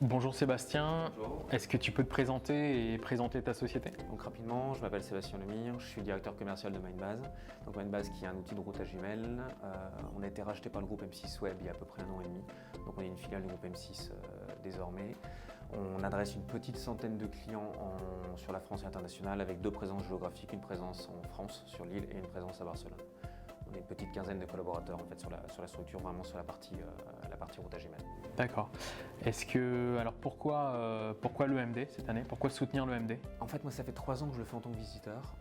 Bonjour Sébastien, Bonjour. est-ce que tu peux te présenter et présenter ta société? Donc rapidement, je m'appelle Sébastien Lemire, je suis directeur commercial de Mindbase. Donc Mindbase qui est un outil de routage email. On a été racheté par le groupe M6 Web il y a à peu près 1 an et demi. Donc on est une filiale du groupe M6 désormais. On adresse une petite centaine de clients sur la France et internationale avec 2 présences géographiques, une présence en France sur l'île et une présence à Barcelone. On est une petite quinzaine de collaborateurs en fait sur la structure, vraiment sur la partie routage email. D'accord. Alors pourquoi l'EMD cette année? Pourquoi soutenir l'EMD? En fait, moi, ça fait 3 ans que je le fais en tant que visiteur.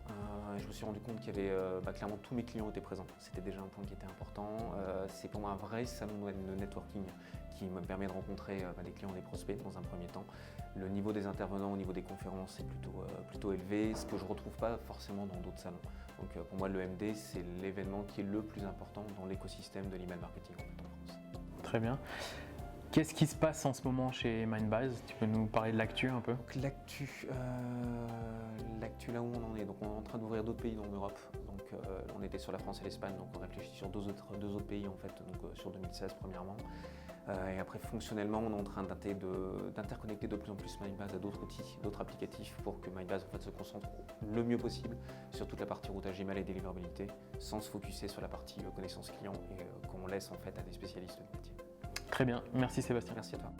Je me suis rendu compte qu'il y avait clairement tous mes clients étaient présents. C'était déjà un point qui était important. C'est pour moi un vrai salon de networking qui me permet de rencontrer des clients et des prospects dans un premier temps. Le niveau des intervenants au niveau des conférences est plutôt élevé, ce que je ne retrouve pas forcément dans d'autres salons. Donc pour moi, l'EMD, c'est l'événement qui est le plus important dans l'écosystème de l'email marketing en France. Très bien. Qu'est-ce qui se passe en ce moment chez Mindbase? Tu peux nous parler de l'actu un peu? Donc l'actu là où on en est, donc on est en train d'ouvrir d'autres pays dans l'Europe. Donc on était sur la France et l'Espagne, donc on réfléchit sur deux autres pays en fait, donc sur 2016 premièrement. Et après fonctionnellement, on est en train d'interconnecter de plus en plus Mindbase à d'autres outils, d'autres applicatifs pour que Mindbase en fait se concentre le mieux possible sur toute la partie routage email et délivrabilité, sans se focuser sur la partie connaissance client et qu'on laisse en fait à des spécialistes du métier. Très bien, merci Sébastien. Merci à toi.